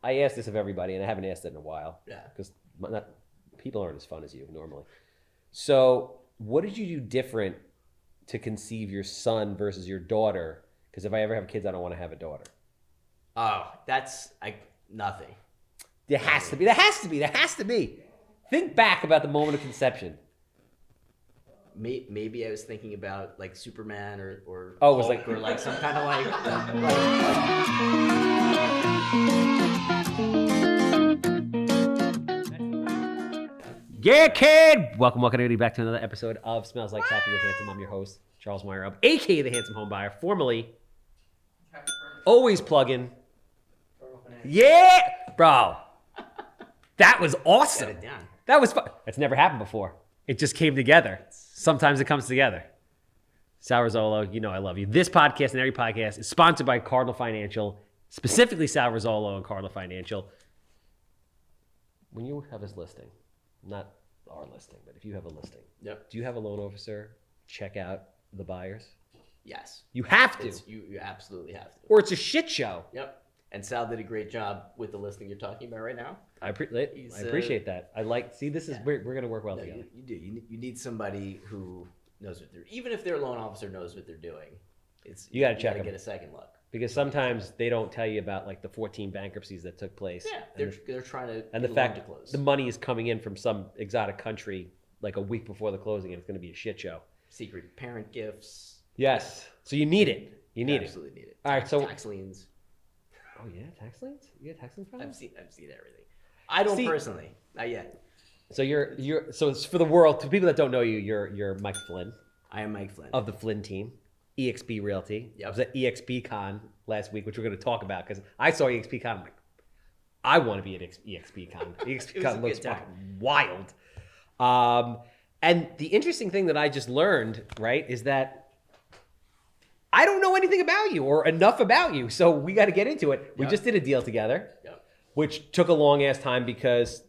I asked this of everybody, and I haven't asked it in a while. Yeah. Because people aren't as fun as you normally. So what did you do different to conceive your son versus your daughter? Because if I ever have kids, I don't want to have a daughter. Oh, that's nothing. There has to be. Think back about the moment of conception. Maybe I was thinking about like Superman or Oh, it was Hulk like or like some kind of like yeah, kid. Welcome everybody back to another episode of Smells Like Happy with Handsome. I'm your host, Charles Weinraub, aka the Handsome Home Buyer, formerly always plugging. Yeah, bro. That was awesome. Get it down. That was fun. That's never happened before. It just came together. Sometimes it comes together. Sal Rizzolo, you know I love you. This podcast and every podcast is sponsored by Cardinal Financial, specifically Sal Rizzolo and Cardinal Financial. When you have his listing, not our listing, but if you have a listing, Yep. do you have a loan officer check out the buyers? Yes. You have to. You absolutely have to. Or it's a shit show. Yep. And Sal did a great job with the listing you're talking about right now. I appreciate that. We're going to work well together. You do. You need somebody who knows what they're, even if their loan officer knows what they're doing. You got to check them. Get a second look. Because sometimes they don't tell you about like the 14 bankruptcies that took place. Yeah, they're trying to and the fact that the money is coming in from some exotic country like a week before the closing and it's going to be a shit show. Secret parent gifts. Yes. So you need it. Absolutely need it. All right. So tax liens. Oh yeah, tax liens. You got tax liens problems? I've seen everything. I don't personally, not yet. So so it's for the world. To people that don't know you, you're Mike Flynn. I am Mike Flynn of the Flynn team. EXP Realty. Yep. I was at EXP Con last week, which we're going to talk about because I saw EXP Con. I'm like, I want to be at EXP Con. EXP Con looks fucking wild. And the interesting thing that I just learned, right, is that I don't know anything about you or enough about you. So we got to get into it. We just did a deal together, which took a long ass time because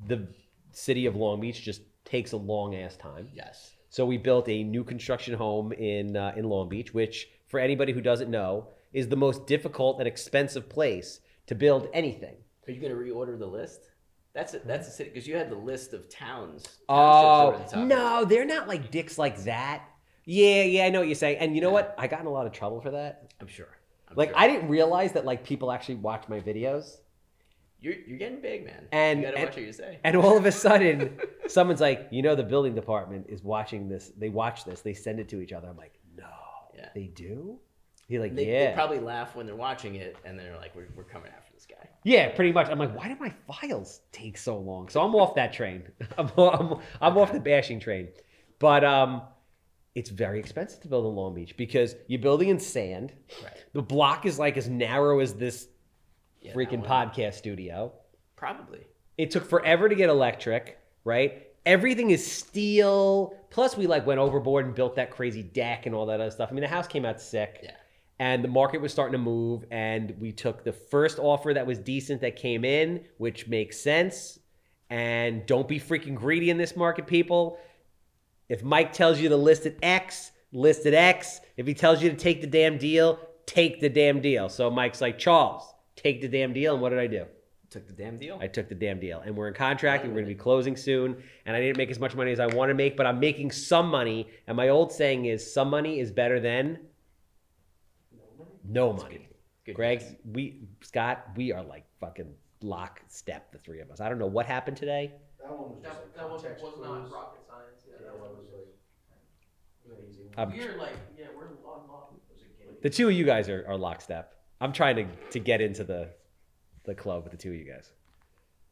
the city of Long Beach just takes a long ass time. Yes. So we built a new construction home in Long Beach, which, for anybody who doesn't know, is the most difficult and expensive place to build anything. Are you going to reorder the list? That's a city, because you had the list of towns. Oh, no, they're not like dicks like that. Yeah, I know what you're saying. And you know what? I got in a lot of trouble for that. I'm sure. I didn't realize that like people actually watch my videos. You're getting big, man. And, you gotta watch what you say. And all of a sudden, someone's like, the building department is watching this. They watch this. They send it to each other. I'm like, no, they do? He's like, They probably laugh when they're watching it, and they're like, we're coming after this guy. Yeah, pretty much. I'm like, why do my files take so long? So I'm off that train. I'm off the bashing train. But it's very expensive to build in Long Beach because you're building in sand. Right. The block is like as narrow as this freaking podcast studio. Probably. It took forever to get electric, right? Everything is steel. Plus, we like went overboard and built that crazy deck and all that other stuff. I mean, the house came out sick. Yeah. And the market was starting to move, and we took the first offer that was decent that came in, which makes sense. And don't be freaking greedy in this market, people. If Mike tells you to list at X, list at X. If he tells you to take the damn deal, take the damn deal. So Mike's like, Charles, take the damn deal. And what did I do? Took the damn deal? I took the damn deal. And we're in contract, and we're going to be closing soon. And I didn't make as much money as I want to make, but I'm making some money. And my old saying is, some money is better than no money. Good Greg, guess. we are like fucking lockstep, the three of us. I don't know what happened today. That one was just that one was text not clues. rocket science. Yeah, That one was like an easy one. we're on lock. The two of you guys are lockstep. I'm trying to get into the club with the two of you guys.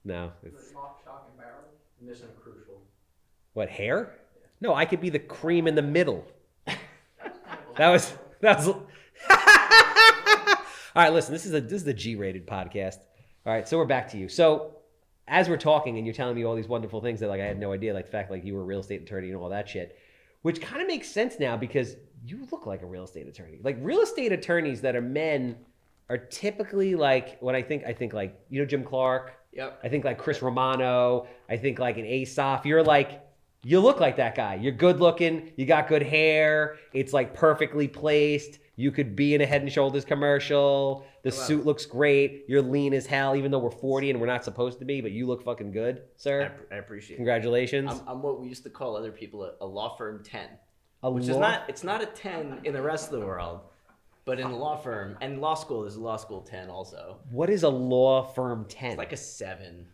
No. It's, Lock, shock, and barrel. You're missing a crucial. what, hair? No, I could be the cream in the middle. That was That was All right, listen, this is the G-rated podcast. All right, so we're back to you. So as we're talking and you're telling me all these wonderful things that like I had no idea, like the fact like you were a real estate attorney and all that shit, which kind of makes sense now because you look like a real estate attorney. Like real estate attorneys that are men are typically like when I think like, Jim Clark. Yep. I think like Chris Romano. I think like an Aesop. You look like that guy. You're good looking. You got good hair. It's like perfectly placed. You could be in a Head and Shoulders commercial. The suit looks great. You're lean as hell, even though we're 40 and we're not supposed to be, but you look fucking good, sir. I appreciate Congratulations. it. I'm what we used to call other people a law firm 10. It's not a 10 in the rest of the world, but in the law firm and law school, there's a law school 10 also. What is a law firm 10? It's like a 7.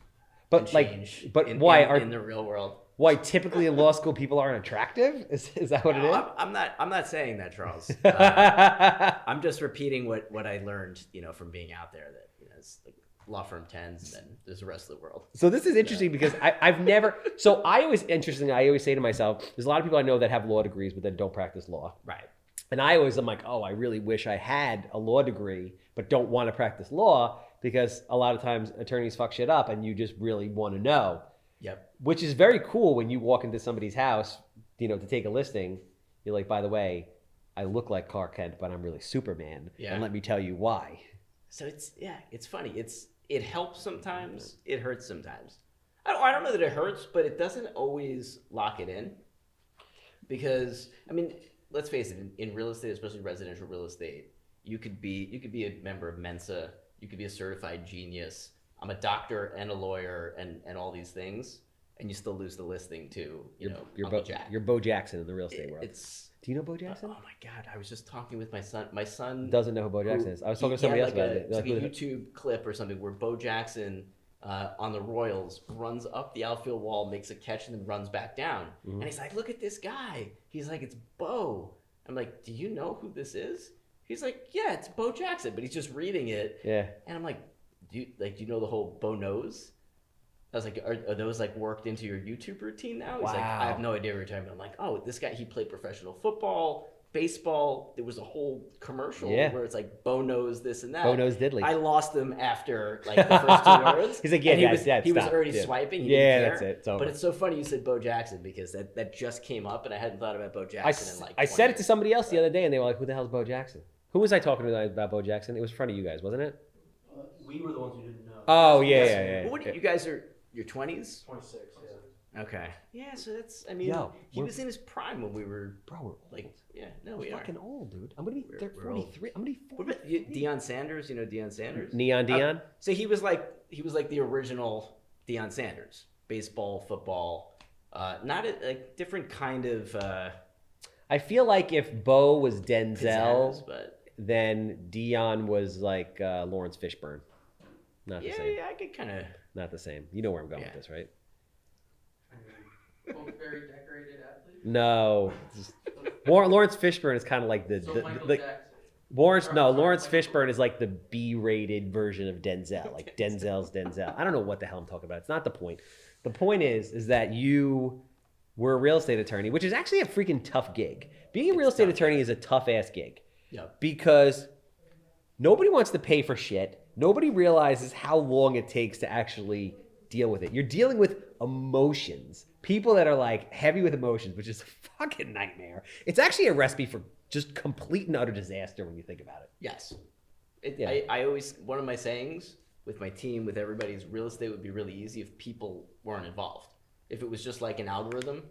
But why in the real world? Why typically in law school people aren't attractive? Is that what it is? I'm not saying that, Charles. I'm just repeating what I learned, from being out there. That it's like law firm 10s, and then there's the rest of the world. So this is interesting because I've never. So I always say to myself, there's a lot of people I know that have law degrees but then don't practice law. Right. And I'm like, oh, I really wish I had a law degree but don't want to practice law because a lot of times attorneys fuck shit up and you just really want to know. Yep. Which is very cool when you walk into somebody's house, to take a listing. You're like, by the way, I look like Clark Kent, but I'm really Superman. Yeah. And let me tell you why. So it's funny. It helps sometimes. It hurts sometimes. I don't know that it hurts, but it doesn't always lock it in. Because let's face it, in real estate, especially residential real estate, you could be a member of Mensa, you could be a certified genius. I'm a doctor and a lawyer and all these things, and you still lose the listing to Uncle Jack. You're Bo Jackson in the real estate world. Do you know Bo Jackson? Oh my God! I was just talking with my son. My son doesn't know who Bo Jackson is. I was talking to somebody else about it. It's like a YouTube clip or something where Bo Jackson on the Royals runs up the outfield wall, makes a catch, and then runs back down. Mm-hmm. And he's like, "Look at this guy." He's like, "It's Bo." I'm like, "Do you know who this is?" He's like, "Yeah, it's Bo Jackson," but he's just reading it. Yeah. And I'm like, do you know the whole Bo knows? I was like, are those like worked into your YouTube routine now? He's like, I have no idea what you're talking about. I'm like, oh, this guy, he played professional football, baseball. There was a whole commercial where it's like Bo knows this and that. Bo knows diddly. I lost him after like the first 2 words. He's like, yeah, he was already swiping. He didn't care. That's it. It's over. But it's so funny you said Bo Jackson because that just came up and I hadn't thought about Bo Jackson in like 20 I said it to years. somebody else the other day and they were like, who the hell's Bo Jackson? Who was I talking to about Bo Jackson? It was in front of you guys, wasn't it? We were the ones who didn't know. Oh, yeah. What you guys are your 20s? 26, yeah. Okay. Yeah, so that's, he was in his prime when we were, we're fucking old, dude. I'm going to be 43. I'm going to be 40. What about Deion Sanders? You know Deion Sanders? Neon Deion? So he was like the original Deion Sanders. Baseball, football, not a different kind of... I feel like if Bo was Denzel, then Deion was like Lawrence Fishburne. Not the same. Yeah, I could kind of... Not the same. You know where I'm going with this, right? Both very decorated athletes. No. Lawrence Fishburne is kind of like Lawrence Fishburne is like the B-rated version of Denzel. Like Denzel's Denzel. I don't know what the hell I'm talking about. It's not the point. The point is that you were a real estate attorney, which is actually a freaking tough gig. Being a real estate attorney is a tough-ass gig. Yeah. Because nobody wants to pay for shit. Nobody realizes how long it takes to actually deal with it. You're dealing with emotions. People that are like heavy with emotions, which is a fucking nightmare. It's actually a recipe for just complete and utter disaster when you think about it. Yes. I always, one of my sayings with my team, with everybody, is real estate would be really easy if people weren't involved. If it was just like an algorithm,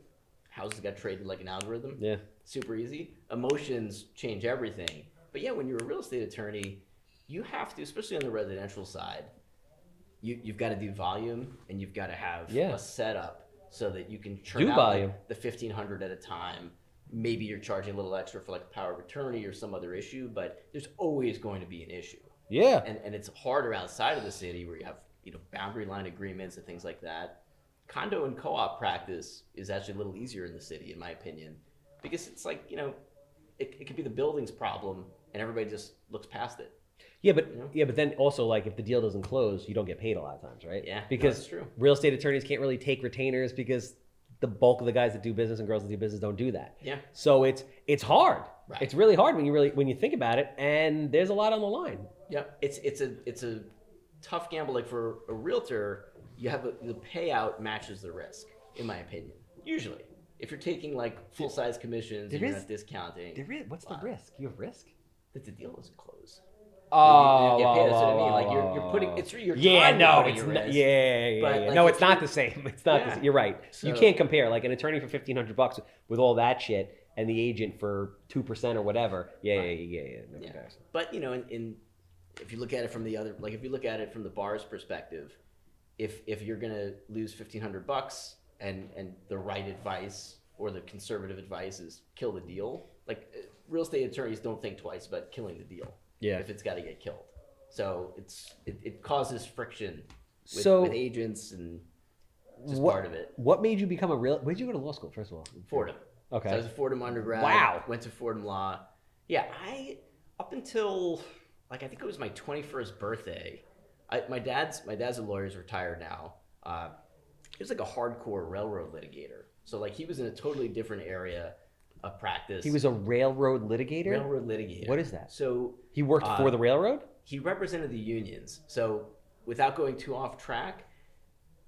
houses got traded like an algorithm. Yeah. Super easy. Emotions change everything. But yeah, when you're a real estate attorney, you have to, especially on the residential side, you've got to do volume and you've got to have a setup so that you can churn out like the 1,500 at a time. Maybe you're charging a little extra for like a power of attorney or some other issue, but there's always going to be an issue. Yeah. And it's harder outside of the city where you have boundary line agreements and things like that. Condo and co-op practice is actually a little easier in the city, in my opinion, because it's like, it could be the building's problem and everybody just looks past it. Yeah, but then also like if the deal doesn't close, you don't get paid a lot of times, right? Yeah, because that's true. Real estate attorneys can't really take retainers because the bulk of the guys that do business and girls that do business don't do that. Yeah. So it's hard. Right. It's really hard when you think about it, and there's a lot on the line. Yeah, it's a tough gamble. Like for a realtor, you have the payout matches the risk, in my opinion. Usually, if you're taking like full size commissions and you're not discounting. What's the risk? You have risk that the deal doesn't close. Oh, you get paid. That's what I mean. Like you're putting it's your time. It's not the same. It's not. You're right. So, you can't compare like an attorney for $1,500 with all that shit and the agent for 2% or whatever. Yeah. No Yeah. comparison. But in if you look at it from the other, like if you look at it from the bar's perspective, if you're gonna lose $1,500 and the right advice or the conservative advice is kill the deal, like real estate attorneys don't think twice about killing the deal. Yeah. If it's got to get killed, so it causes friction with agents and just part of it. What made you become a real? Where'd you go to law school first of all? Fordham. Okay. So I was a Fordham undergrad. Wow. Went to Fordham Law. Yeah, up until like I think it was my 21st birthday. My dad's a lawyer. He's retired now. He was like a hardcore railroad litigator. So like he was in a totally different area of practice. He was a railroad litigator. Railroad litigator. What is that? So he worked for the railroad. He represented the unions. So without going too off track,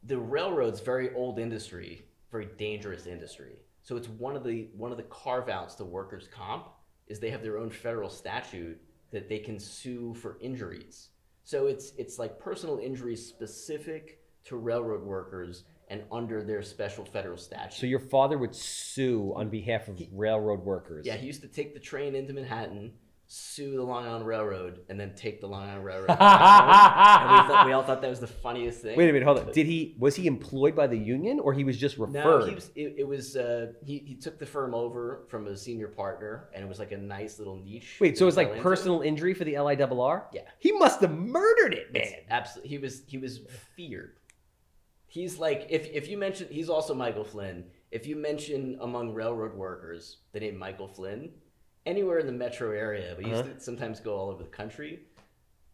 the railroad's very old industry, very dangerous industry. So it's one of the carve outs to workers' comp is they have their own federal statute that they can sue for injuries. So it's like personal injuries specific to railroad workers and under their special federal statute. So your father would sue on behalf of railroad workers. Yeah, he used to take the train into Manhattan, sue the Long Island Railroad, and then take the Long Island Railroad. And we all thought that was the funniest thing. Wait a minute, hold on. Was he employed by the union or he was just referred? No, he took the firm over from a senior partner, and it was like a nice little niche. Wait, so it was like personal injury for the LIRR? Yeah. He must have murdered it, man. Absolutely. He was feared. He's like, if you mention, he's also Michael Flynn. If you mention among railroad workers the name Michael Flynn, anywhere in the metro area, we used to sometimes go all over the country.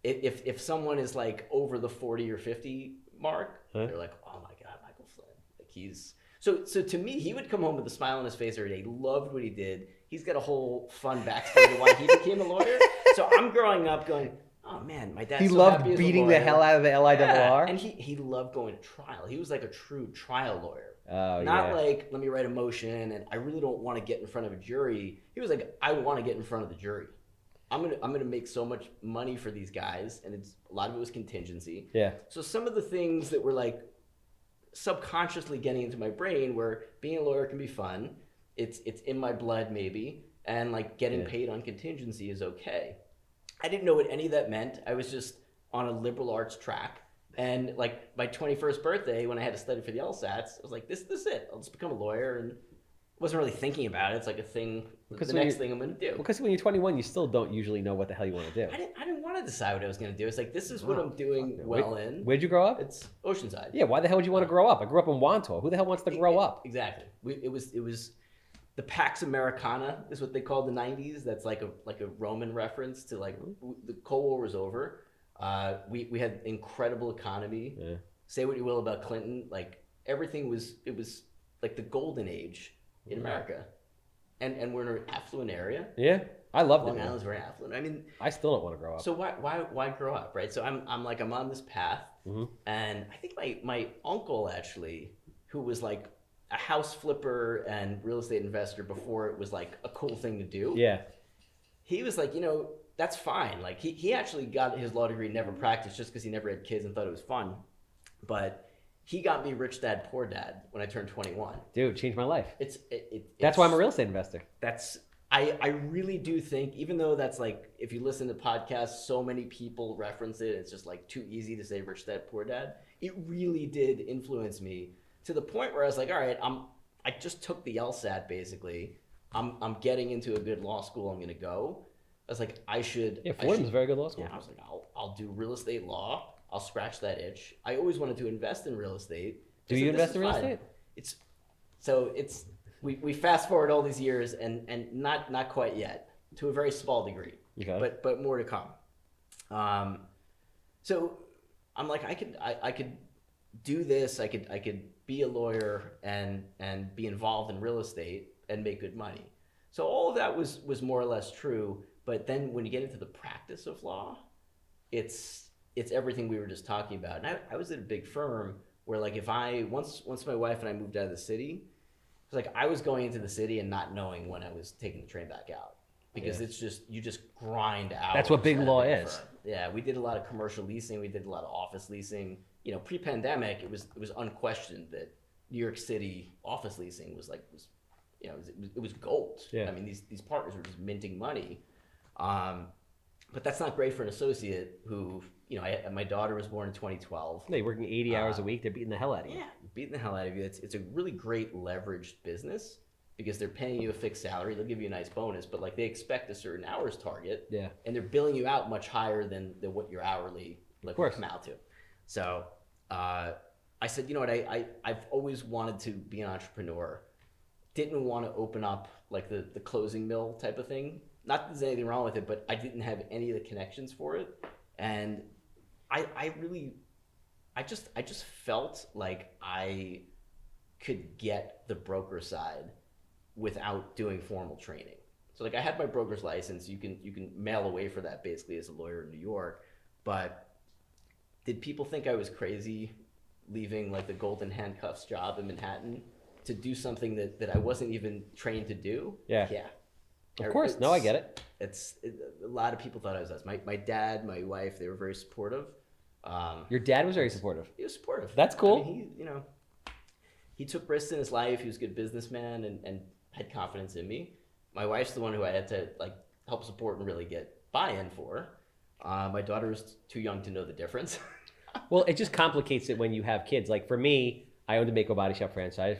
If someone is like over the 40 or 50 mark, they're like, oh my God, Michael Flynn. Like he's so to me, he would come home with a smile on his face every day. He loved what he did. He's got a whole fun backstory to why he became a lawyer. So I'm growing up going, oh man, my dad. He loved beating the hell out of the LIRR. Yeah, and he loved going to trial. He was like a true trial lawyer. Oh, Not like, let me write a motion and I really don't want to get in front of a jury. He was like, I want to get in front of the jury. I'm gonna make so much money for these guys, and a lot of it was contingency. Yeah. So some of the things that were like subconsciously getting into my brain where being a lawyer can be fun. It's in my blood maybe, and like getting paid on contingency is okay. I didn't know what any of that meant. I was just on a liberal arts track. And like my 21st birthday, when I had to study for the LSATs, I was like, this is it. I'll just become a lawyer. And wasn't really thinking about it. It's like a thing, the next thing I'm going to do. Because when you're 21, you still don't usually know what the hell you want to do. I didn't want to decide what I was going to do. It's like, this is what I'm doing in. Where'd you grow up? It's Oceanside. Yeah, why the hell would you want to grow up? I grew up in Wantor. Who the hell wants to grow up? Exactly. It was the Pax Americana is what they called the 90s. That's like a Roman reference to like the Cold War was over. We had incredible economy. Yeah. Say what you will about Clinton, like everything was like the golden age in America, and we're in an affluent area. Yeah, I loved it. Long Island's very affluent. I mean, I still don't want to grow up. So why grow up, right? So I'm on this path, and I think my uncle actually, who was like a house flipper and real estate investor before it was like a cool thing to do. Yeah, he was like, that's fine. Like he actually got his law degree, never practiced just because he never had kids and thought it was fun. But he got me Rich Dad Poor Dad when I turned 21. Dude, changed my life. That's why I'm a real estate investor. I really do think, even though that's like, if you listen to podcasts, so many people reference it. It's just like too easy to say Rich Dad Poor Dad. It really did influence me to the point where I was like, all right, I just took the LSAT basically. I'm getting into a good law school. I'm going to go. I was like, I should. Yeah, Fordham's a very good law school. Yeah, I was like, I'll do real estate law. I'll scratch that itch. I always wanted to invest in real estate. Do you invest in real estate? We fast forward all these years and not quite yet, to a very small degree. Okay. But more to come. So I'm like, I could do this. I could be a lawyer and be involved in real estate and make good money. So all of that was more or less true. But then when you get into the practice of law, it's everything we were just talking about. And I was at a big firm where like once my wife and I moved out of the city, it was like I was going into the city and not knowing when I was taking the train back out. Because it's just, you just grind out. That's what big law is. Firm. Yeah, we did a lot of commercial leasing. We did a lot of office leasing. Pre-pandemic, it was unquestioned that New York City office leasing was it was gold. Yeah. I mean, these partners were just minting money. But that's not great for an associate who, my daughter was born in 2012. No, you're working 80 hours a week. They're beating the hell out of you. Yeah, beating the hell out of you. It's a really great leveraged business because they're paying you a fixed salary. They'll give you a nice bonus, but like they expect a certain hours target. Yeah. And they're billing you out much higher than what your hourly would come out to. So I said, you know what, I've always wanted to be an entrepreneur. Didn't want to open up like the closing mill type of thing. Not that there's anything wrong with it, but I didn't have any of the connections for it. And I just felt like I could get the broker side without doing formal training. So like I had my broker's license. You can mail away for that basically as a lawyer in New York. But did people think I was crazy leaving like the golden handcuffs job in Manhattan to do something that I wasn't even trained to do? Yeah. Yeah. Of course. No, I get it. A lot of people thought I was nuts. My dad, my wife, they were very supportive. Your dad was very supportive. He was supportive. That's cool. I mean, he took risks in his life. He was a good businessman and had confidence in me. My wife's the one who I had to like help support and really get buy-in for. My daughter was too young to know the difference. Well, it just complicates it when you have kids. Like for me, I owned a Mako Body Shop franchise.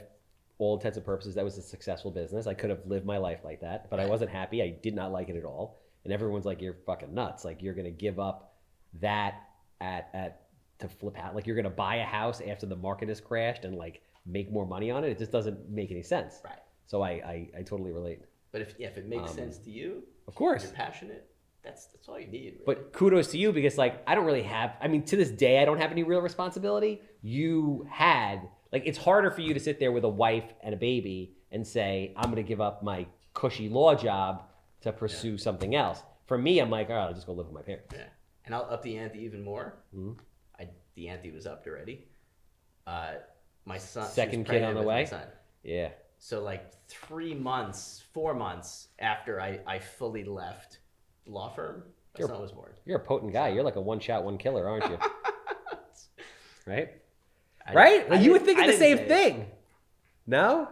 All intents and purposes, that was a successful business. I could have lived my life like that, but I wasn't happy. I did not like it at all. And everyone's like, you're fucking nuts. Like you're going to give up that to flip out. Like you're going to buy a house after the market has crashed and like make more money on it. It just doesn't make any sense. Right. So I totally relate. But if it makes sense to you, of course, you're passionate, that's all you need. Really. But kudos to you because like I don't really have, I mean, to this day, I don't have any real responsibility. You had, like, it's harder for you to sit there with a wife and a baby and say, I'm going to give up my cushy law job to pursue something else. For me, I'm like, all right, I'll just go live with my parents. Yeah. And I'll up the ante even more. Mm-hmm. The ante was upped already. My son, second kid on the way. My son. Yeah. So like 4 months after I fully left the law firm, my son was born. You're a potent guy. You're like a one shot, one killer, aren't you? Right? I right? Well, you were didn't- thinking I the didn't same say it. thing. No?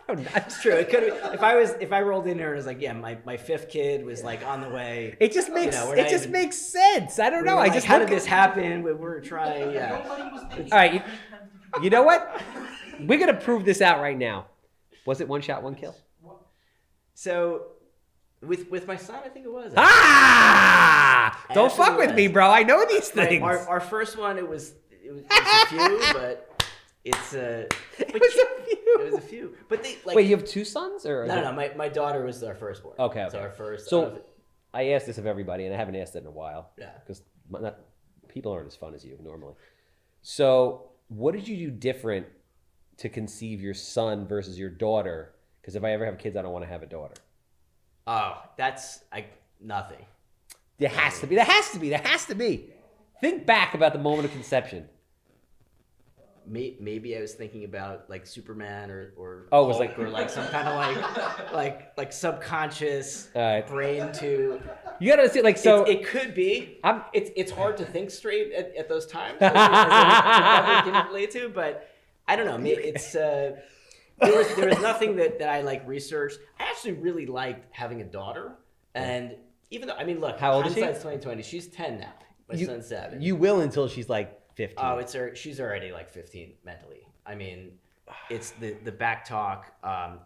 That's true. It could if I rolled in here and was like, yeah, my fifth kid was like on the way. It just makes we're it not just even- makes sense. I don't We know. were I like, just how look did at- this happen? We were trying. Yeah. Nobody was thinking. All right, you know what? We're gonna prove this out right now. Was it one shot, one kill? So with my son, I think it was. Ah! Don't Actually, fuck it with was. me, bro. I know these Right, things. our first one, it was a few, but it's It was a few. It was a few. But they like. Wait, you have two sons, or No. My daughter was our firstborn. Okay. So our first. So I asked this of everybody, and I haven't asked it in a while. Yeah. Because people aren't as fun as you normally. So, what did you do different to conceive your son versus your daughter? Because if I ever have kids, I don't want to have a daughter. Oh, that's nothing. There has to be. There has to be. There has to be. Think back about the moment of conception. Maybe I was thinking about like Superman or Oh, it was Hulk like- or like some kind of like subconscious brain to. You gotta see, like, so. It could be. I'm- It's hard to think straight at those times. As I can relate to, but I don't know. It's there was nothing that I like researched. I actually really liked having a daughter, and even though look, How old is she? hindsight's 2020. She's 10 now. My son's 7. You will until she's like 15. Oh, she's already like 15 mentally. I mean, it's the back talk. I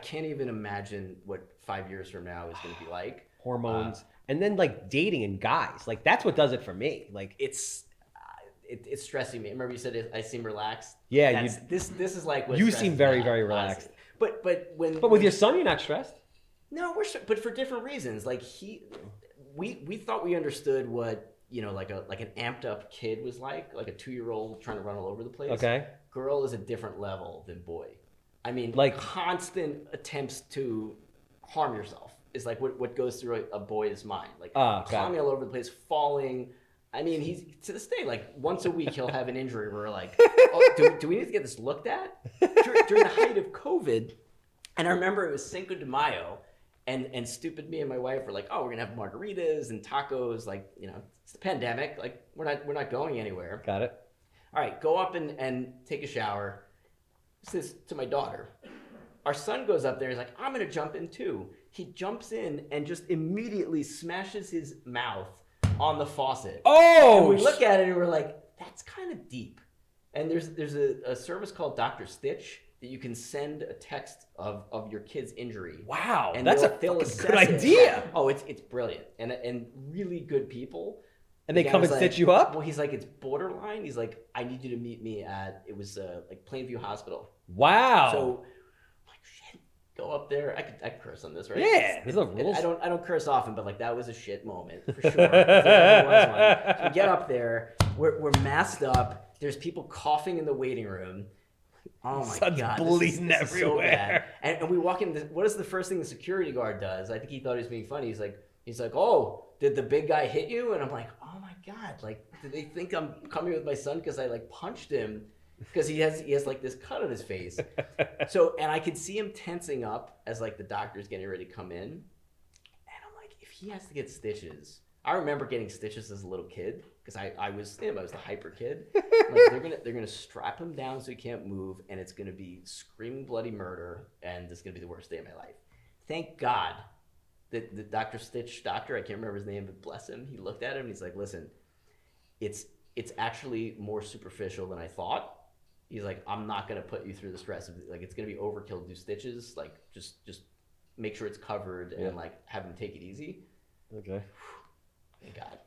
can't even imagine what 5 years from now is going to be like. Hormones. And then like dating and guys. Like that's what does it for me. Like It's stressing me. Remember you said I seem relaxed? Yeah, this is like what you stresses seem me very, out, very relaxed. honestly. But with your son, you're not stressed. No, but for different reasons. Like we thought we understood what like an amped up kid was like a 2-year-old trying to run all over the place. Okay. Girl is a different level than boy. I mean, Like- constant attempts to harm yourself is like what goes through a boy's mind. Like got climbing all over the place, falling. I mean, he's to this day, like once a week he'll have an injury where we're like, oh, do we need to get this looked at? During the height of COVID, and I remember it was Cinco de Mayo, and stupid me and my wife were like, oh, we're gonna have margaritas and tacos, like it's the pandemic, like we're not going anywhere. Got it. All right, go up and take a shower. says to my daughter. Our son goes up there. He's like, I'm gonna jump in too. He jumps in and just immediately smashes his mouth on the faucet. Oh! And we look at it and we're like, that's kind of deep. And there's a service called Dr. Stitch that you can send a text of your kid's injury. Wow, And that's a they'll fucking assess good it. idea. Oh, it's brilliant and really good people. And they The guy come was and like, stitch you up? Well, he's like, it's borderline. He's like, I need you to meet me at, it was like Plainview Hospital. Wow. So, I'm like, shit, go up there. I could curse on this, right? Yeah, there's no rules. I don't curse often, but like that was a shit moment for sure. There was one. So we get up there, we're masked up. There's people coughing in the waiting room. Oh my Son's god, bleeding this is so everywhere. bad. And we walk in. What is the first thing the security guard does? I think he thought he was being funny. He's like, oh, did the big guy hit you? And I'm like, oh my god, like, did they think I'm coming with my son because I like punched him? Because he has like this cut on his face. So, and I could see him tensing up as like the doctor's getting ready to come in. And I'm like, if he has to get stitches, I remember getting stitches as a little kid because I was him. I was the hyper kid. Like, they're gonna strap him down so he can't move, and it's gonna be screaming bloody murder, and this is gonna be the worst day of my life. Thank God that the Dr. Stitch doctor, I can't remember his name, but bless him, he looked at him and he's like, listen, it's actually more superficial than I thought. He's like, I'm not gonna put you through the stress of like it's gonna be overkill to do stitches. Like just make sure it's covered and like have him take it easy. Okay. Thank God.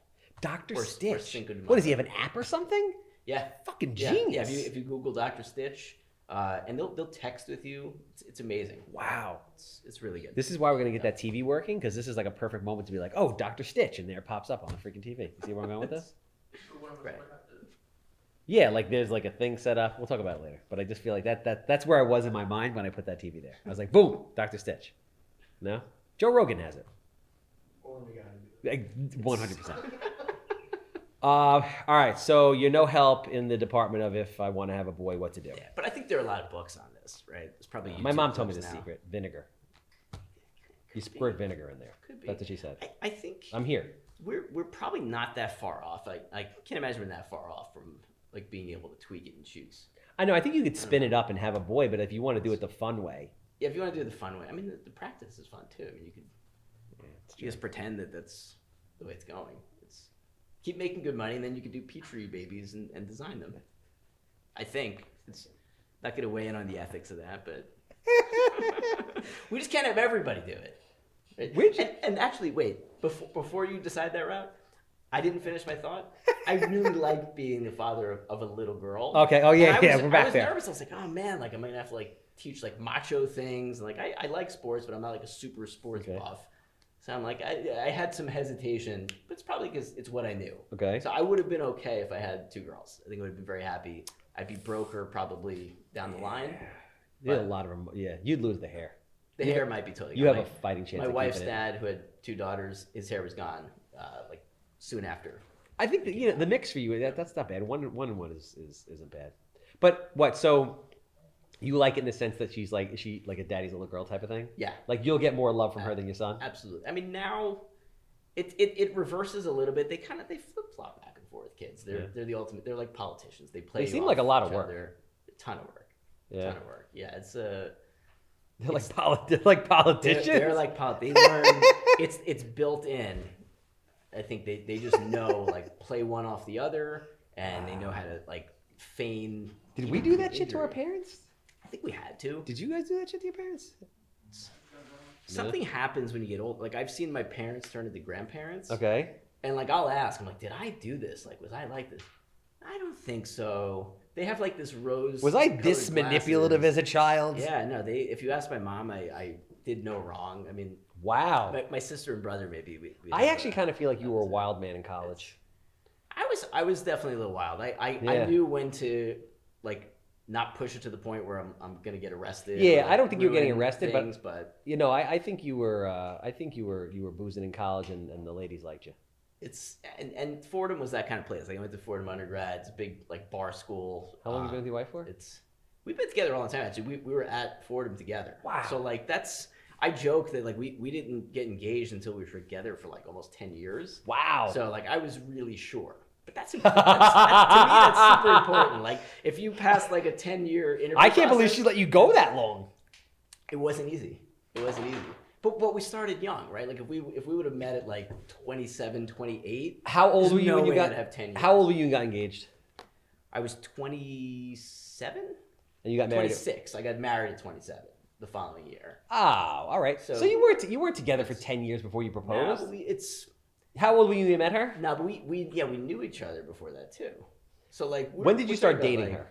Dr. Worst Stitch. Cinco de What does he Mayo. have, an app or something? Yeah. Fucking Yeah. genius. Yeah. If you Google Dr. Stitch, and they'll text with you. It's amazing. Wow. It's really good. This is why we're going to get that TV working, because this is like a perfect moment to be like, oh, Dr. Stitch, and there it pops up on the freaking TV. You see where I'm going with this? One of us Right. would have to. Yeah, like there's like a thing set up. We'll talk about it later. But I just feel like that's where I was in my mind when I put that TV there. I was like, boom, Dr. Stitch. No? Joe Rogan has it. Only we gotta do. Like, 100%. All right, so you're no help in the department of if I want to have a boy, what to do. Yeah, but I think there are a lot of books on this, right? It's probably My YouTube mom told me the books now. secret. Vinegar. You Could squirt be. vinegar in there. Could be. That's what she said. I think I'm here. we're probably not that far off. I can't imagine we're that far off from like being able to tweak it and choose. I know. I think you could spin it up and have a boy, but if you want to do it the fun way, Yeah, if you want to do it the fun way, I mean the practice is fun too. I mean you could it's you just pretend that that's the way it's going. It's keep making good money, and then you could do Petri babies and design them. I think it's not going to weigh in on the ethics of that, but we just can't have everybody do it. Right? Which- And actually, wait, before you decide that route, I didn't finish my thought. I really like being the father of a little girl. Okay. Oh yeah, And I yeah. was, We're back I was there. nervous. I was like, oh man, like I'm gonna have to like teach like macho things. Like I like sports, but I'm not like a super sports Okay. buff. So I'm like, I had some hesitation, but it's probably because it's what I knew. Okay. So I would have been okay if I had two girls. I think I would have been very happy. I'd be broker probably down the line. You had a but- lot of them. Yeah, you'd lose the hair. The hair might be totally You gone. have a fighting chance. My of wife's keeping it. dad, who had two daughters, his hair was gone like soon after. I think that, the mix for you that's not bad. One and one isn't bad. But what? So you like it in the sense that is she like a daddy's little girl type of thing? Yeah, Like you'll get more love from her than your son. absolutely. I mean, now it reverses a little bit. They flip flop back and forth. Kids, they're the ultimate. They're like politicians. They play. They seem off like a lot of each work. other. A ton of work. Yeah, Ton of work. Yeah, it's they're like politicians. They're like they learn. it's built in. I think they just know like play one off the other, and they know how to like feign. Did we do that shit to our injury. parents? I think we had to. Did you guys do that shit to your parents? Something happens when you get old. Like I've seen my parents turn into grandparents. Okay. And like I'll ask, I'm like, did I do this? Like, was I like this? I don't think so. They have like this rose. Was I this manipulative as a child? Yeah, no. If you ask my mom, I did no wrong. I mean, Wow. my sister and brother maybe. We I actually kind of feel like you were a wild man in college. I was definitely a little wild. I Yeah. knew when to like not push it to the point where I'm gonna get arrested. Yeah, or, like, I don't think you were getting ruin arrested, but- things, but I think you were. I think you were boozing in college, and the ladies liked you. it's and Fordham was that kind of place. Like I went to Fordham undergrad. It's a big like bar school. How long have you been with your wife for? We've been together all the time. Actually, we were at Fordham together. Wow. So like I joke that like we didn't get engaged until we were together for like almost 10 years. Wow. So like I was really sure. But to me, that's super important. Like, if you pass like a 10-year interview I can't believe process, she let you go that long. it wasn't easy. It wasn't easy. But we started young, right? Like if we would have met at like 27, 28. How old there's were you no when you way got? I'd have 10 years. How old were you and got engaged? I was 27, And you got married. 26. I got married at 27 the following year. Oh, all right. So you weren't together for 10 years before you Nah, proposed. but How old were you when you met her? but we knew each other before that too. So like, When did you start dating her?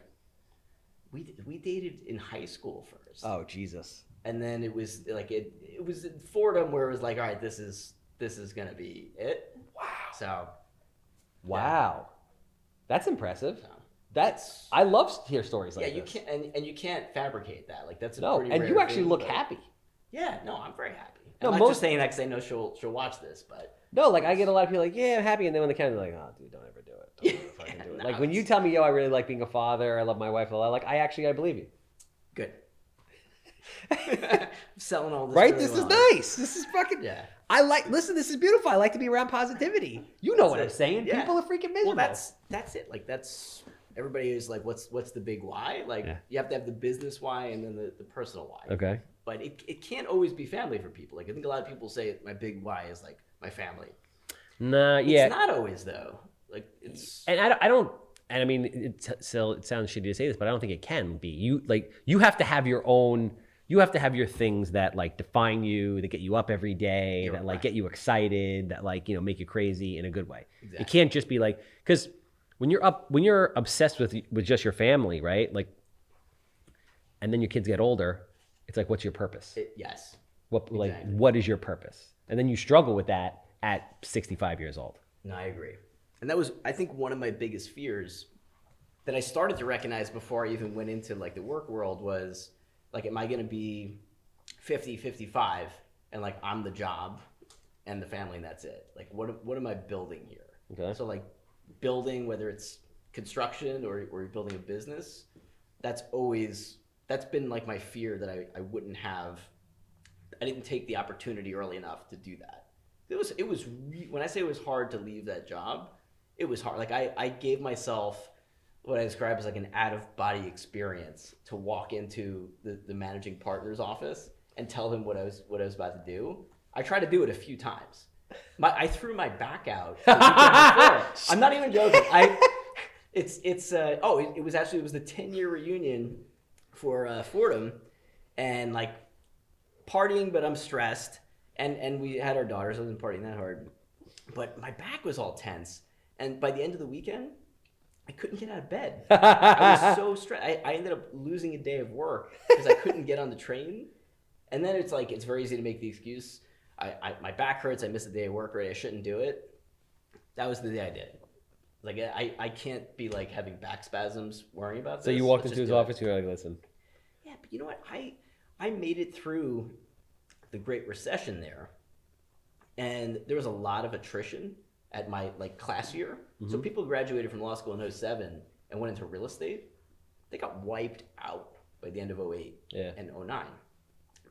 We dated in high school first. Oh, Jesus. And then it was like it was in Fordham where it was like, all right, this is gonna be it. Wow. So Wow. That's impressive. so, That's I love to hear stories like yeah, you this. can't and you can't fabricate that. Like that's a No, pretty and rare you actually thing, look but- happy. Yeah, no, I'm very happy. No, I'm not most- just saying that because I know she'll watch this, but No, like I get a lot of people like, yeah, I'm happy, and then when they come, they're like, oh, dude, don't ever do it. Don't ever fucking do it. No, Like when you it's- tell me, yo, I really like being a father, I love my wife a lot. Like I believe you. good. I'm selling all this. Right? really This is well. nice. This is fucking. Yeah. Listen, this is beautiful. I like to be around positivity. You know what I'm That's it. saying? Yeah. People are freaking miserable. Well, that's it. Like that's everybody is like, what's the big why? Like Yeah. you have to have the business why and then the personal why. Okay. But it can't always be family for people. Like I think a lot of people say my big why is like my family. Nah, yeah. It's not always though. Like it's And I don't. And I mean, it sounds shitty to say this, but I don't think it can be. You have to have your own. You have to have your things that like define you, that get you up every day, You're that like right. get you excited, that like make you crazy in a good way. Exactly. It can't just be like because when you're obsessed with just your family, right? Like, and then your kids get older, it's like, what's your purpose? yes. Like what is your purpose? And then you struggle with that at 65 years old. No, I agree. And that was, I think, one of my biggest fears that I started to recognize before I even went into like the work world was like, am I going to be 50, 55 and like I'm the job and the family and that's it? Like, what am I building here? Okay. So like building, whether it's construction or you're building a business, that's been like my fear that I wouldn't have. I didn't take the opportunity early enough to do that. When I say it was hard to leave that job, it was hard. Like I gave myself what I describe as like an out-of-body experience to walk into the managing partner's office and tell him what I was about to do. I tried to do it a few times. I threw my back out the weekend before. I'm not even joking. It was the 10-year reunion for Fordham, and like partying, but I'm stressed. And we had our daughters. I wasn't partying that hard, but my back was all tense. And by the end of the weekend, I couldn't get out of bed. I was so stressed. I ended up losing a day of work because I couldn't get on the train. And then it's like it's very easy to make the excuse. My back hurts. I missed a day of work. Right? I shouldn't do it. That was the day I did it. Like I can't be like having back spasms worrying about this. So you walked Let's into just his do it. office, you were like, listen. Yeah, but you know what? I made it through the Great Recession there, and there was a lot of attrition at my like class year. So people graduated from law school in 07 and went into real estate. They got wiped out by the end of 08 Yeah. and 09.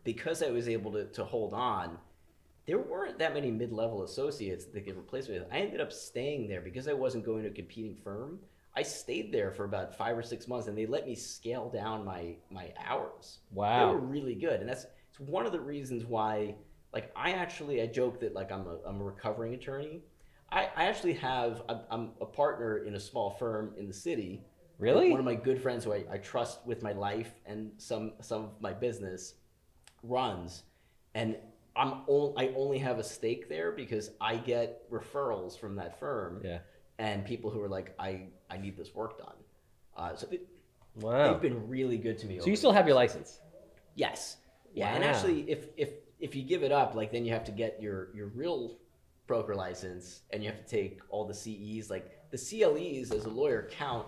Because I was able to hold on, there weren't that many mid-level associates that they could replace me with. I ended up staying there because I wasn't going to a competing firm. I stayed there for about 5 or 6 months, and they let me scale down my hours. Wow. They were really good, and it's one of the reasons why. Like I joke that like I'm a recovering attorney. I actually I'm a partner in a small firm in the city. Really? One of my good friends who I trust with my life and some of my business runs, and I only have a stake there because I get referrals from that firm. Yeah. And people who are like, I need this work done. Wow. They've been really good to me. So you still have your license? Yes. Yeah. And Wow. actually, if you give it up, like then you have to get your real broker license, and you have to take all the CEs. Like the CLEs as a lawyer count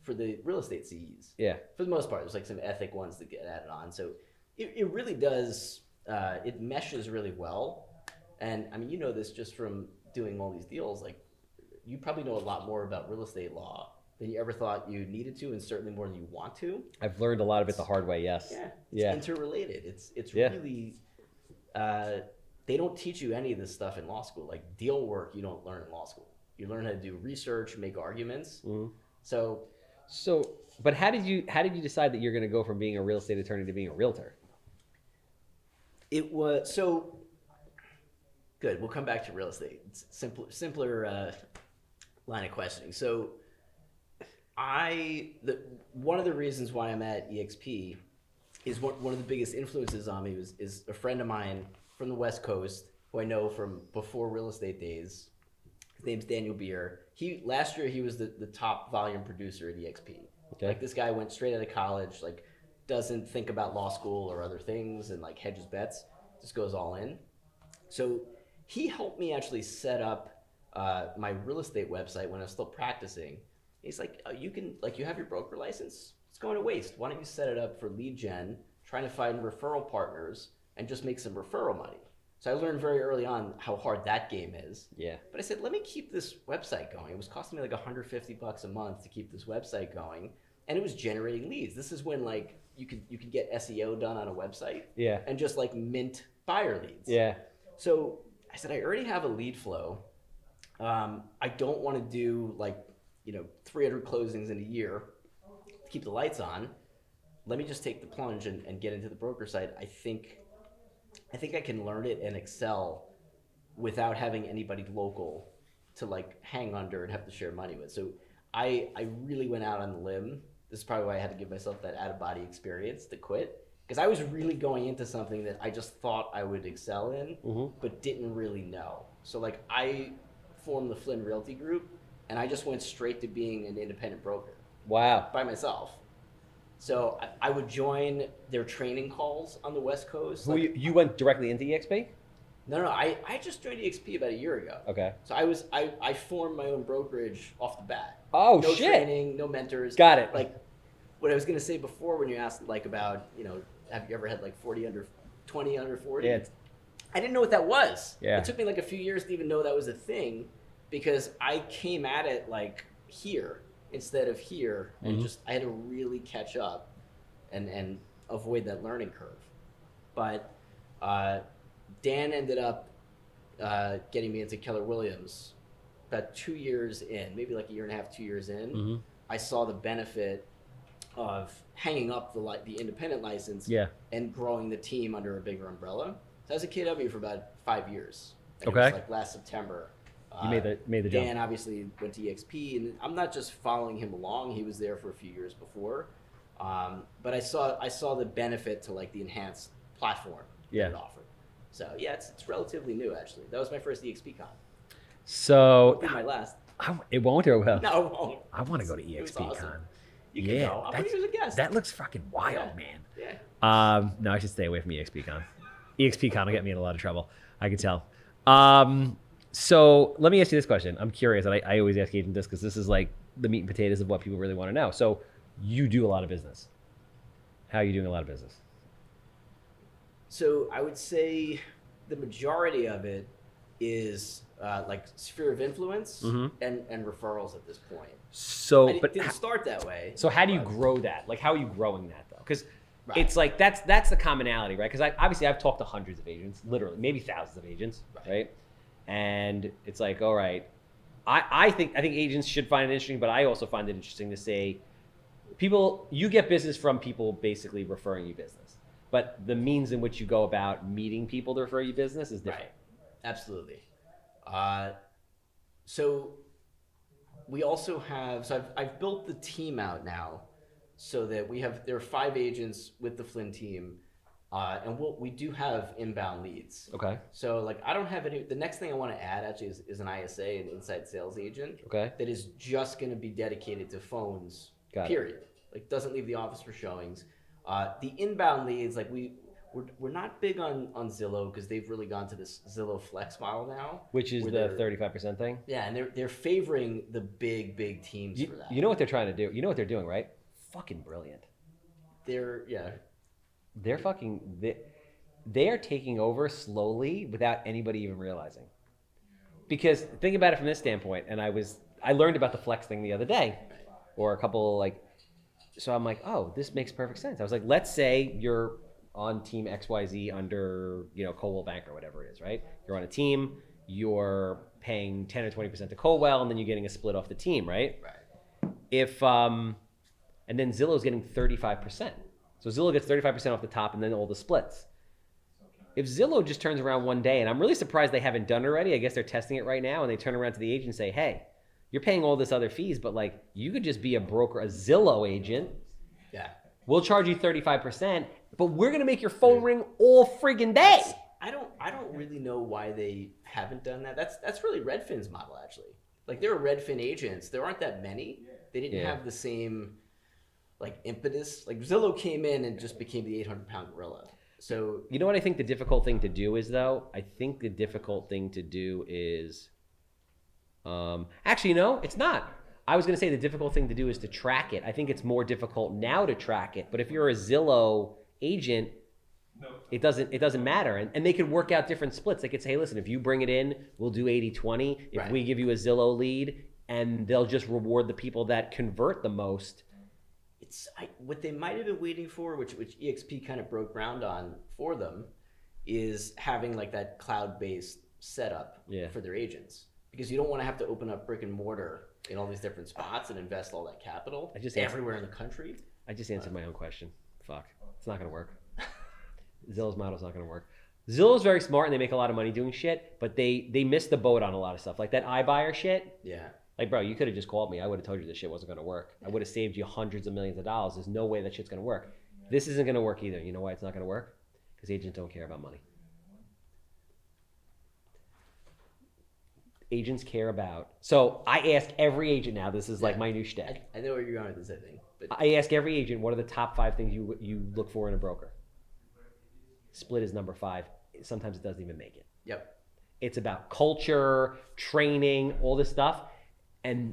for the real estate CEs. Yeah. For the most part, there's like some ethic ones that get added on. So it really does. It meshes really well. And I mean, you know this just from doing all these deals. Like you probably know a lot more about real estate law than you ever thought you needed to, and certainly more than you want to. I've learned a lot of it the hard way, yes. Yeah, it's Yeah. interrelated. It's Yeah. really they don't teach you any of this stuff in law school. Like deal work, you don't learn in law school. You learn how to do research, make arguments. Mhm. So But how did you decide that you're going to go from being a real estate attorney to being a realtor? it was good. We'll come back to real estate. It's simpler line of questioning. So one of the reasons why I'm at EXP is one of the biggest influences on me is a friend of mine from the West Coast who I know from before real estate days. His name's Daniel Beer. Last year he was the top volume producer at EXP. Okay. Like this guy went straight out of college, like doesn't think about law school or other things and like hedges bets, just goes all in. So he helped me actually set up my real estate website when I was still practicing. He's like, oh, you have your broker license? It's going to waste. Why don't you set it up for lead gen, trying to find referral partners and just make some referral money? So I learned very early on how hard that game is. Yeah. But I said, let me keep this website going. It was costing me like $150 a month to keep this website going. And it was generating leads. This is when like you could get SEO done on a website. Yeah. And just like mint buyer leads. Yeah. So I said, I already have a lead flow. I don't want to do 300 closings in a year to keep the lights on. Let me just take the plunge and get into the broker side. I think I can learn it and excel without having anybody local to like hang under and have to share money with. So I really went out on the limb. This is probably why I had to give myself that out-of-body experience to quit, because I was really going into something that I just thought I would excel in, but didn't really know. So like I formed the Flynn Realty Group, and I just went straight to being an independent broker. Wow. By myself. So I would join their training calls on the West Coast. You went directly into EXP? No, I just joined EXP about a year ago. Okay. So I formed my own brokerage off the bat. Oh, no shit. No training, no mentors. Got it. Like what I was gonna say before when you asked like about, have you ever had like 20 under 40? Yeah. I didn't know what that was. Yeah. It took me like a few years to even know that was a thing, because I came at it like here instead of here, and I had to really catch up and avoid that learning curve. But Dan ended up getting me into Keller Williams about 2 years in, maybe like a year and a half, 2 years in. I saw the benefit of hanging up the independent license and growing the team under a bigger umbrella. So I was a KW for about 5 years. And Okay. It was like last September. You made the jump. Dan obviously went to EXP, and I'm not just following him along. He was there for a few years before. But I saw the benefit to like the enhanced platform that it offered. So yeah, it's relatively new actually. That was my first EXP con. So Won't be my last. it won't or will? No, it won't. I want to go to It was EXP awesome. Con. You can go. I'll put you as a guest. That looks fucking wild, Yeah. man. Yeah. No, I should stay away from EXP Con. EXP Con will get me in a lot of trouble. I can tell. So let me ask you this question. I'm curious, and I always ask agents this because this is like the meat and potatoes of what people really want to know. So you do a lot of business. How are you doing a lot of business? So I would say the majority of it is like sphere of influence and referrals at this point. So, It didn't start that way. So how do you but- grow that? Like, how are you growing that though? Because Right. it's like that's the commonality, right? Because obviously I've talked to hundreds of agents, literally maybe thousands of agents, right? And it's like, all right, I think agents should find it interesting, but I also find it interesting to say, you get business from people basically referring you business, but the means in which you go about meeting people to refer you business is different. Right. Absolutely. So we also have, I've built the team out now so that there are 5 agents with the Flynn team, and we do have inbound leads. Okay. So like I don't have the next thing I want to add actually is an ISA, an inside sales agent. Okay. That is just going to be dedicated to phones, Got it. period. Like doesn't leave the office for showings. The inbound leads, like we're not big on Zillow because they've really gone to this Zillow Flex model now, Which is where the they're- 35% thing. Yeah, and they're favoring the big teams for that. You know what they're trying to do? You know what they're doing, right? Fucking brilliant. They're fucking they are taking over slowly without anybody even realizing. Because think about it from this standpoint, and I learned about the flex thing the other day, or a couple so I'm like, oh, this makes perfect sense. I was like, let's say you're on team XYZ under Coldwell Banker or whatever it is, right? You're on a team, you're paying 10 or 20% to Colwell, and then you're getting a split off the team, right? Right. If and then Zillow's getting 35%. So Zillow gets 35% off the top, and then all the splits. If Zillow just turns around one day, and I'm really surprised they haven't done it already. I guess they're testing it right now, and they turn around to the agent and say, "Hey, you're paying all this other fees, but like you could just be a broker, a Zillow agent. Yeah. We'll charge you 35%, but we're gonna make your phone ring all friggin' day." I don't really know why they haven't done that. That's really Redfin's model actually. Like there are Redfin agents. There aren't that many. They didn't have the same like impetus. Like Zillow came in and just became the 800-pound gorilla. So you know what I think the difficult thing to do is though? I think the difficult thing to do is actually no, it's not. I was gonna say the difficult thing to do is to track it. I think it's more difficult now to track it. But if you're a Zillow agent, it doesn't matter. And they could work out different splits. They could say, hey, listen, if you bring it in, we'll do 80-20. If we give you a Zillow lead, and they'll just reward the people that convert the most. What they might have been waiting for, which EXP kind of broke ground on for them, is having like that cloud-based setup for their agents. Because you don't want to have to open up brick and mortar in all these different spots and invest all that capital everywhere in the country. I just answered my own question. Fuck. It's not going to work. Zillow's model's not going to work. Zillow's very smart and they make a lot of money doing shit, but they missed the boat on a lot of stuff. Like that iBuyer shit. Yeah. Like, bro, you could have just called me. I would have told you this shit wasn't going to work. I would have saved you hundreds of millions of dollars. There's no way that shit's going to work. This isn't going to work either. You know why it's not going to work? Because agents don't care about money. Agents care about. So I ask every agent now. This is like my new shtick. I know where you're going with this, I think. But I ask every agent, what are the top 5 things you look for in a broker? Split is number 5. Sometimes it doesn't even make it. Yep. It's about culture, training, all this stuff. And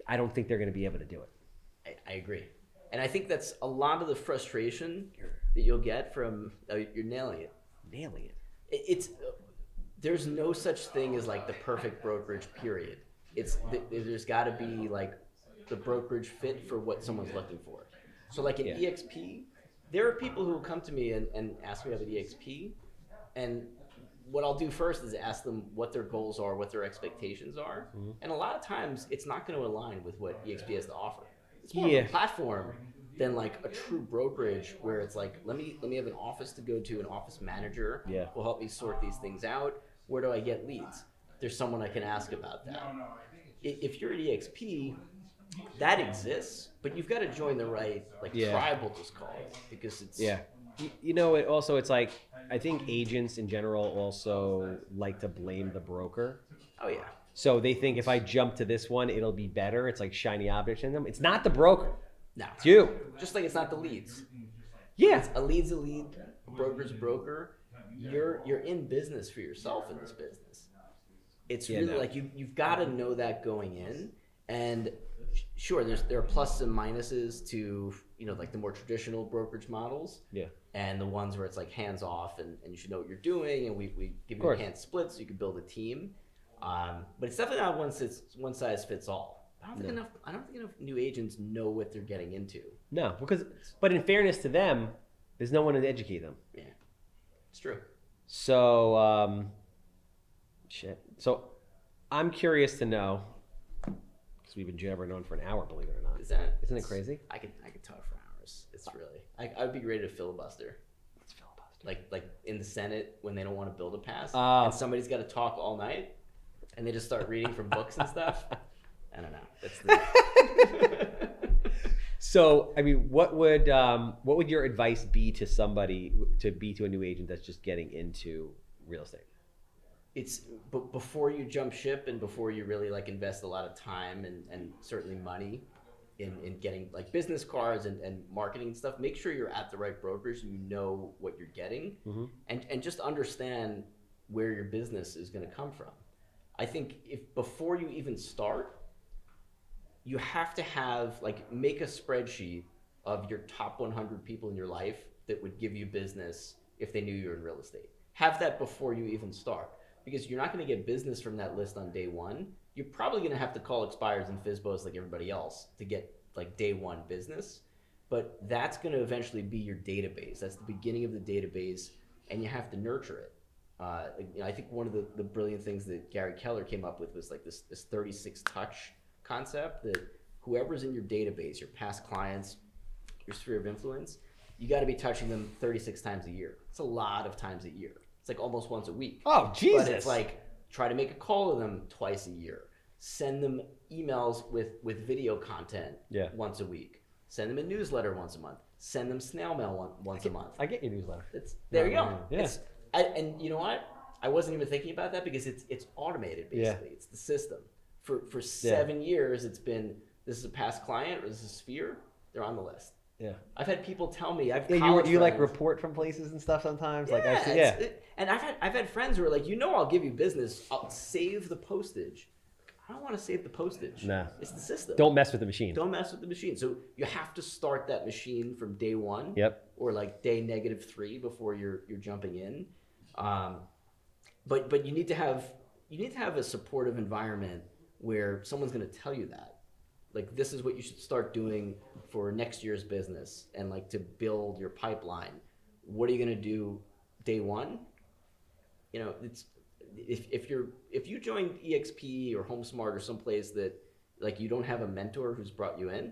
I don't think they're going to be able to do it. I agree. And I think that's a lot of the frustration that you'll get from, you're nailing it. Nailing it. It's there's no such thing as like the perfect brokerage period. There's got to be like the brokerage fit for what someone's looking for. So like an EXP, there are people who will come to me and ask me about the EXP, and what I'll do first is ask them what their goals are, what their expectations are, and a lot of times it's not going to align with what EXP has to offer. It's more of a platform than like a true brokerage where it's like, let me have an office to go to, an office manager will help me sort these things out. Where do I get leads? There's someone I can ask about that. If you're at EXP, that exists, but you've got to join the right tribe, we'll just call it, because it's You know, it's like I think agents in general also like to blame the broker. Oh yeah. So they think if I jump to this one, it'll be better. It's like shiny object in them. It's not the broker. No. It's you. Just like it's not the leads. Yeah. A lead's a lead. A broker's a broker. You're in business for yourself in this business. It's really like you've got to know that going in. And sure, there are pluses and minuses to like the more traditional brokerage models. Yeah. And the ones where it's like hands off and you should know what you're doing, and we give you enhanced splits so you can build a team. But it's definitely not one size fits all. I don't think enough new agents know what they're getting into. No, but in fairness to them, there's no one to educate them. Yeah, it's true. So So I'm curious to know, because we've been jabbering on for an hour, believe it or not. Isn't it crazy? I could talk for hours. It's really I would be ready to filibuster. Let's filibuster. Like in the Senate when they don't want to build a pass and somebody's got to talk all night and they just start reading from books and stuff. I don't know. So, I mean, what would your advice be to somebody to a new agent that's just getting into real estate? But before you jump ship and before you really like invest a lot of time and certainly money in getting like business cards and marketing and stuff, make sure you're at the right brokers and you know what you're getting, and just understand where your business is going to come from. I think if before you even start, you have to make a spreadsheet of your top 100 people in your life that would give you business if they knew you were in real estate. Have that before you even start, because you're not going to get business from that list on day one. You're probably going to have to call expires and FSBOs like everybody else to get like day one business, but that's going to eventually be your database. That's the beginning of the database, and you have to nurture it. I think one of the brilliant things that Gary Keller came up with was like this 36 touch concept, that whoever's in your database, your past clients, your sphere of influence, you got to be touching them 36 times a year. It's a lot of times a year. It's like almost once a week. Oh, Jesus. But it's like, try to make a call to them twice a year. Send them emails with video content once a week. Send them a newsletter once a month. Send them snail mail once a month. I get your newsletter. There you go. Yeah. And you know what? I wasn't even thinking about that because it's automated, basically. It's the system. For 7 years, it's been, this is a past client or this is a sphere. They're on the list. Yeah, I've had people tell me. You like report from places and stuff sometimes. And I've had friends who are like, I'll give you business. I'll save the postage. I don't want to save the postage. Nah, it's the system. Don't mess with the machine. Don't mess with the machine. So you have to start that machine from day one. Yep. Or like day -3 before you're jumping in. But you need to have a supportive environment where someone's going to tell you that. Like, this is what you should start doing for next year's business, and like to build your pipeline. What are you going to do day one? It's if you join EXP or HomeSmart or someplace that like you don't have a mentor who's brought you in,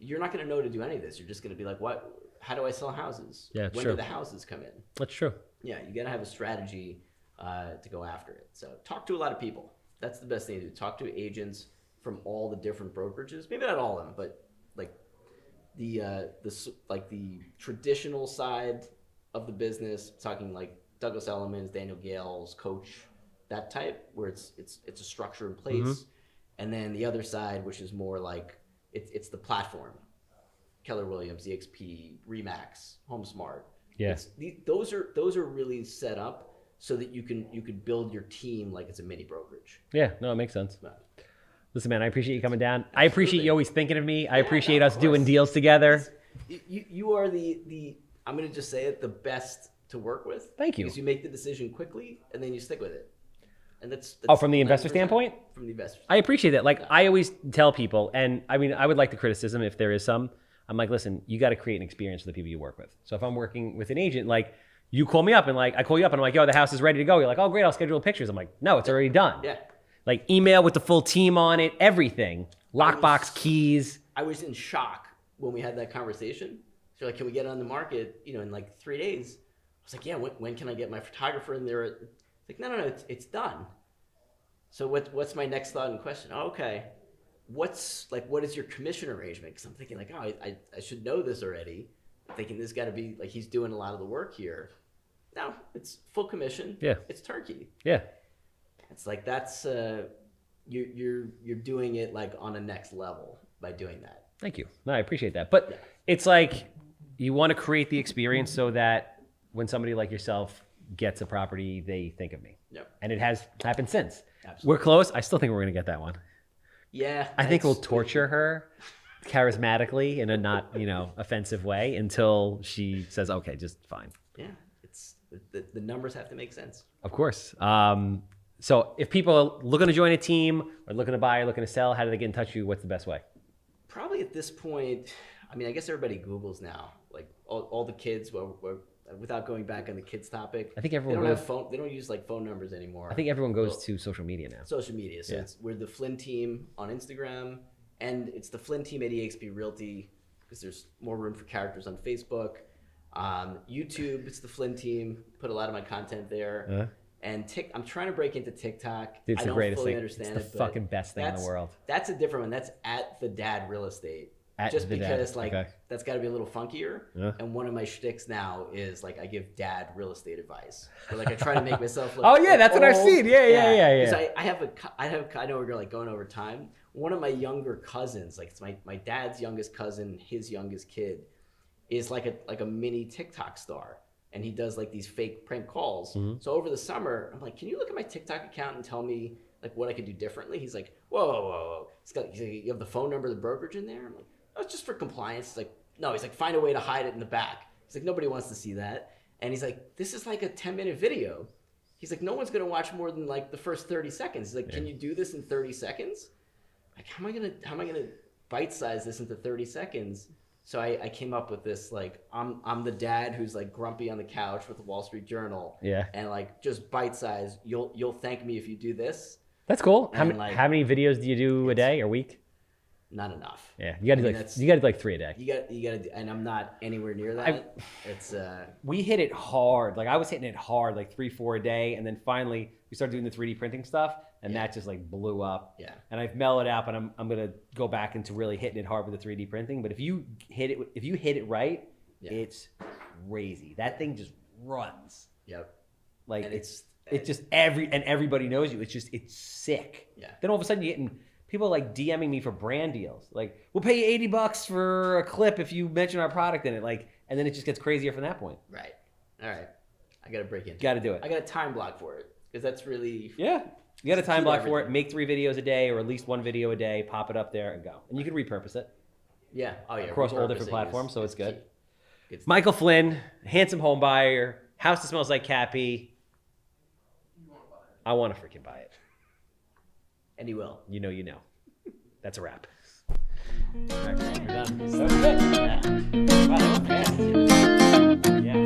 you're not going to know how to do any of this. You're just going to be like, what? How do I sell houses? Yeah, when do the houses come in? That's true. Yeah, you got to have a strategy to go after it. So talk to a lot of people. That's the best thing to do. Talk to agents from all the different brokerages. Maybe not all of them, but like the traditional side of the business, talking like Douglas Elliman's, Daniel Gale's, Coach, that type, where it's a structure in place. And then the other side, which is more like it's the platform. Keller Williams, EXP, Remax, HomeSmart. Yes. Those are really set up so that you could build your team like it's a mini brokerage. Yeah, no, it makes sense. Listen, man, I appreciate you coming down. Absolutely. I appreciate you always thinking of me. I appreciate us doing deals together. You are the I'm going to just say it, the best to work with. Thank you. Because you make the decision quickly and then you stick with it. And that's from the investor standpoint? From the investor. I appreciate that. Like, I always tell people, and I mean, I would like the criticism if there is some. I'm like, listen, you got to create an experience for the people you work with. So if I'm working with an agent, like, you call me up and like, I call you up and I'm like, yo, the house is ready to go. You're like, oh, great, I'll schedule pictures. I'm like, no, it's already done. Yeah. Like, email with the full team on it, everything. Lockbox keys. I was in shock when we had that conversation. So like, can we get it on the market, in like 3 days? I was like, yeah, when can I get my photographer in there? It's like, no, it's done. So what's my next thought and question? Oh, okay. What is your commission arrangement? Because I'm thinking like, oh, I should know this already. I'm thinking this got to be like, he's doing a lot of the work here. No, it's full commission. Yeah. It's turkey. Yeah. It's like, that's you're doing it like on a next level by doing that. Thank you. No, I appreciate that. But it's like, you want to create the experience so that when somebody like yourself gets a property, they think of me. Yep. And it has happened since. Absolutely. We're close. I still think we're going to get that one. Yeah. I think we'll torture her charismatically in a not, offensive way until she says, okay, just fine. Yeah. It's the numbers have to make sense. Of course. So if people are looking to join a team or looking to buy or looking to sell, how do they get in touch with you? What's the best way? Probably at this point, I mean, I guess everybody Googles now. Like all the kids, without going back on the kids topic, I think everyone they don't use like phone numbers anymore. I think everyone goes to social media now. Social media. So we're the Flynn team on Instagram, and it's the Flynn team at eXp Realty because there's more room for characters on Facebook. YouTube, it's the Flynn team. Put a lot of my content there. And I'm trying to break into TikTok. It's I the don't greatest fully thing. understand it's the fucking best thing in the world. That's a different one. That's at the Dad Real Estate. Just because that's got to be a little funkier. Yeah. And one of my shticks now is like I give dad real estate advice. Or like I try to make myself look. Oh yeah, that's what I've seen. Yeah. I know we're like going over time. One of my younger cousins, like it's my dad's youngest cousin, his youngest kid, is like a mini TikTok star. And he does like these fake prank calls. Mm-hmm. So over the summer, I'm like, can you look at my TikTok account and tell me like what I could do differently? He's like, whoa. He's like, you have the phone number of the brokerage in there? I'm like, oh, it's just for compliance. He's like, no, he's like, find a way to hide it in the back. He's like, nobody wants to see that. And he's like, this is like a 10-minute video. He's like, no one's going to watch more than like the first 30 seconds. He's like, can you do this in 30 seconds? Like, how am I going to bite size this into 30 seconds So I came up with this, like, I'm the dad who's like grumpy on the couch with the Wall Street Journal. Yeah. And like just bite size. You'll thank me if you do this. That's cool. And, like, how many videos do you do a day or week? Not enough. Yeah, you got to do like 3 a day. You got to, and I'm not anywhere near that. It's we hit it hard. Like I was hitting it hard, like 3-4 a day, and then finally we started doing the 3D printing stuff, and that just like blew up. Yeah. And I've mellowed out, but I'm gonna go back into really hitting it hard with the 3D printing. But if you hit it right, it's crazy. That thing just runs. Yep. Like and it's just everybody knows you. It's sick. Yeah. Then all of a sudden you're getting people like DMing me for brand deals. Like, we'll pay you $80 for a clip if you mention our product in it. Like, and then it just gets crazier from that point. Right. All right. I got to break in. Got to do it. I got a time block for it because that's really. Yeah. You got a time block for it. everything. Make 3 videos a day or at least 1 video a day. Pop it up there and go. And you can repurpose it Yeah. Oh, yeah. across all repurposing different platforms, so it's good. key. It's Michael Flynn, handsome home buyer, house that smells like Cappy. You want to buy it. I want to freaking buy it. And he will. You know. That's a wrap. All right, we're done. That was good. Yeah. Wow, that was fast. Yeah.